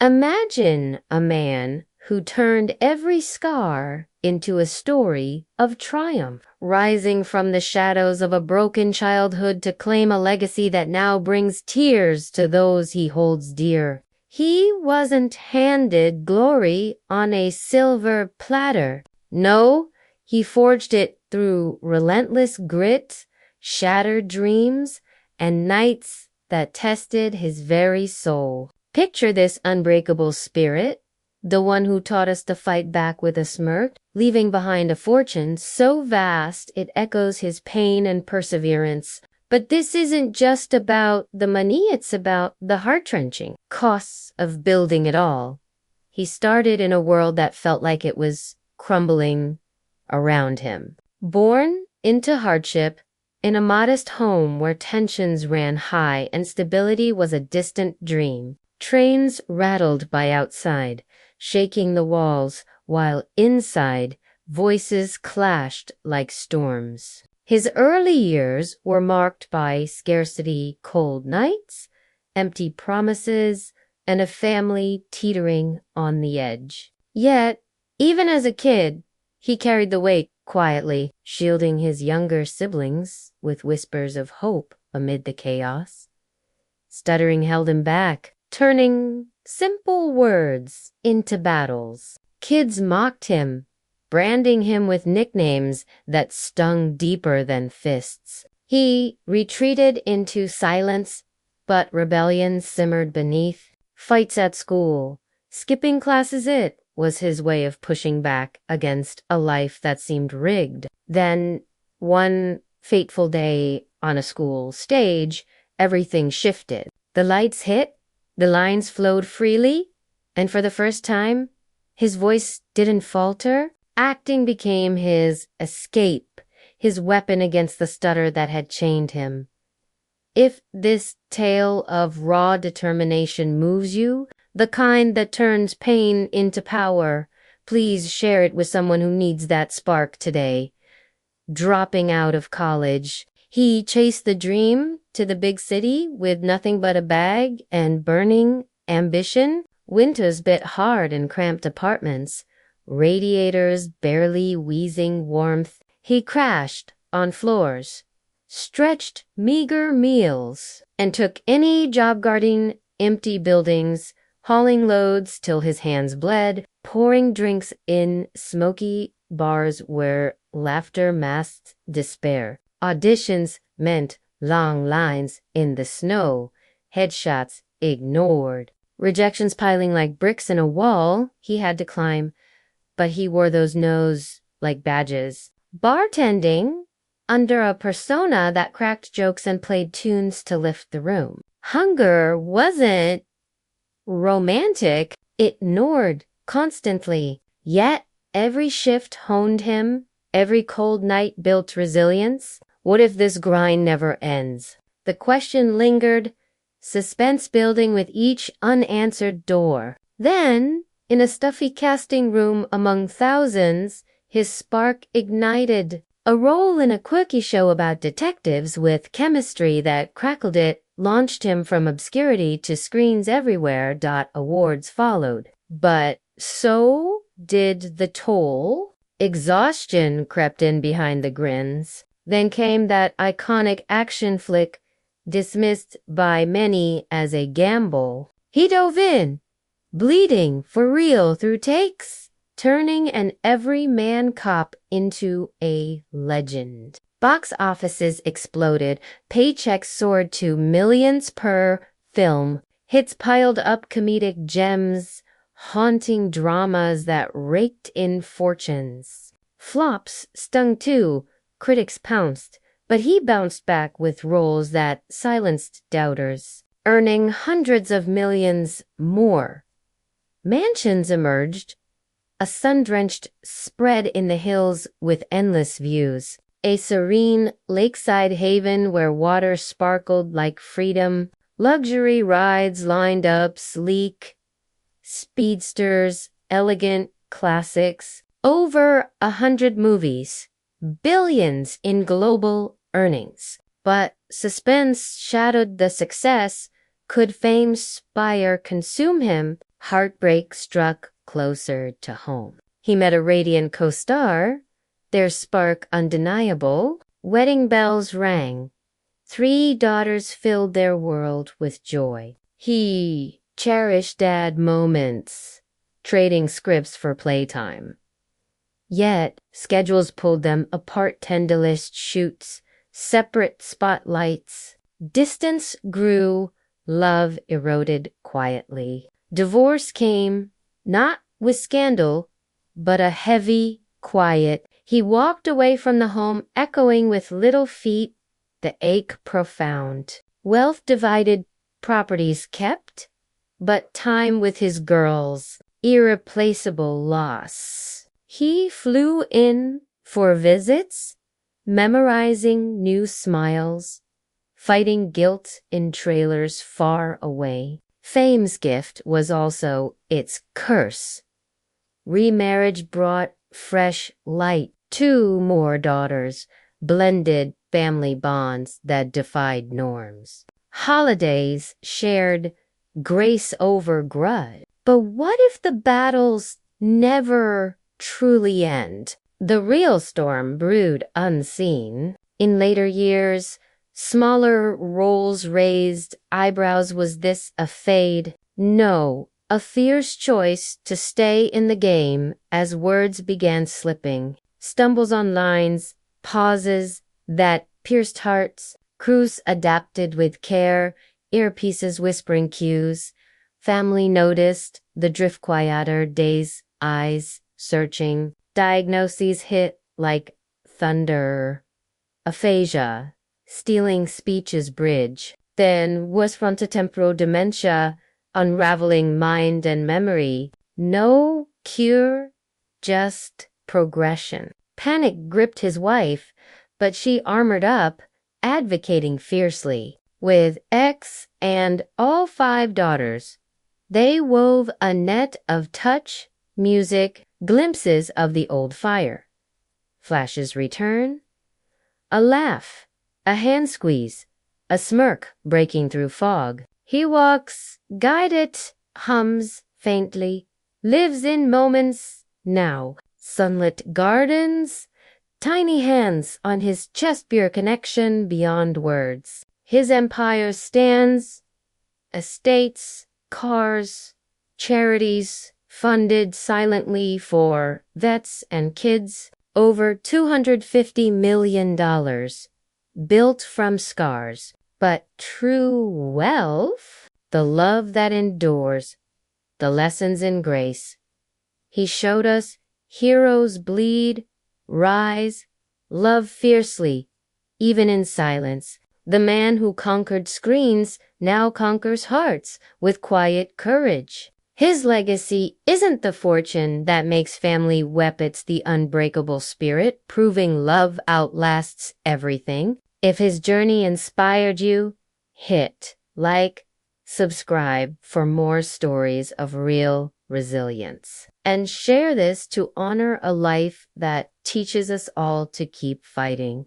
Imagine a man who turned every scar into a story of triumph, rising from the shadows of a broken childhood to claim a legacy that now brings tears to those he holds dear. He wasn't handed glory on a silver platter. No, he forged it through relentless grit, shattered dreams, and nights that tested his very soul. Picture this unbreakable spirit, the one who taught us to fight back with a smirk, leaving behind a fortune so vast it echoes his pain and perseverance. But this isn't just about the money, it's about the heart-wrenching costs of building it all. He started in a world that felt like it was crumbling around him. Born into hardship, in a modest home where tensions ran high and stability was a distant dream. Trains rattled by outside, shaking the walls, while inside, voices clashed like storms. His early years were marked by scarcity, cold nights, empty promises, and a family teetering on the edge. Yet, even as a kid, he carried the weight quietly, shielding his younger siblings with whispers of hope amid the chaos. Stuttering held him back, turning simple words into battles. Kids mocked him, branding him with nicknames that stung deeper than fists. He retreated into silence, but rebellion simmered beneath. Fights at school, skipping classes, it was his way of pushing back against a life that seemed rigged. Then, one fateful day on a school stage, everything shifted. The lights hit, the lines flowed freely, and for the first time, his voice didn't falter. Acting became his escape, his weapon against the stutter that had chained him. If this tale of raw determination moves you, the kind that turns pain into power, please share it with someone who needs that spark today. Dropping out of college, he chased the dream to the big city with nothing but a bag and burning ambition. Winters bit hard in cramped apartments, radiators barely wheezing warmth. He crashed on floors, stretched meager meals, and took any job guarding empty buildings, hauling loads till his hands bled, pouring drinks in smoky bars where laughter masked despair. Auditions meant long lines in the snow, headshots ignored, rejections piling like bricks in a wall he had to climb, but he wore those no's like badges. Bartending under a persona that cracked jokes and played tunes to lift the room. Hunger wasn't romantic, it gnawed constantly. Yet every shift honed him, every cold night built resilience. What if this grind never ends? The question lingered, suspense building with each unanswered door. Then, in a stuffy casting room among thousands, his spark ignited. A role in a quirky show about detectives with chemistry that crackled it launched him from obscurity to screens everywhere. Awards followed. But so did the toll. Exhaustion crept in behind the grins. Then came that iconic action flick, dismissed by many as a gamble. He dove in, bleeding for real through takes, turning an everyman cop into a legend. Box offices exploded, paychecks soared to millions per film, hits piled up comedic gems, haunting dramas that raked in fortunes. Flops stung too, critics pounced, but he bounced back with roles that silenced doubters, earning hundreds of millions more. Mansions emerged, a sun-drenched spread in the hills with endless views, a serene lakeside haven where water sparkled like freedom, luxury rides lined up sleek, speedsters, elegant classics, over 100 movies, billions in global earnings. But suspense shadowed the success. Could fame's spire consume him? heartbreak struck closer to home. He met a radiant co-star, their spark undeniable. Wedding bells rang. 3 daughters filled their world with joy. He cherished dad moments, trading scripts for playtime. Yet, schedules pulled them apart, tenderness shoots, separate spotlights. Distance grew, love eroded quietly. Divorce came, not with scandal, but a heavy, quiet. He walked away from the home, echoing with little feet, the ache profound. Wealth divided, properties kept, but time with his girls, irreplaceable loss. He flew in for visits, memorizing new smiles, fighting guilt in trailers far away. Fame's gift was also its curse. Remarriage brought fresh light. 2 more daughters, blended family bonds that defied norms. Holidays shared grace over grudge. But what if the battles never truly end? The real storm brewed unseen. In later years, smaller roles raised, eyebrows. Was this a fade? No, a fierce choice to stay in the game as words began slipping. Stumbles on lines, pauses that pierced hearts. Crews adapted with care, earpieces whispering cues. Family noticed the drift quieter, days, eyes searching. Diagnoses hit like thunder. Aphasia, stealing speech's bridge. Then was frontotemporal dementia, unraveling mind and memory. No cure, just progression. Panic gripped his wife, but she armored up, advocating fiercely. With X and all 5 daughters, they wove a net of touch, music, glimpses of the old fire. Flashes return, a laugh, a hand squeeze, a smirk breaking through fog. He walks, guided, hums faintly, lives in moments now. Sunlit gardens, tiny hands on his chest, beer connection beyond words. His empire stands, estates, cars, charities funded silently for vets and kids. Over $250 million built from scars. But true wealth, the love that endures, the lessons in grace. He showed us heroes bleed, rise, love fiercely, even in silence. The man who conquered screens now conquers hearts with quiet courage. His legacy isn't the fortune that makes family weep, it's the unbreakable spirit, proving love outlasts everything. If his journey inspired you, hit like, subscribe for more stories of real resilience. And share this to honor a life that teaches us all to keep fighting.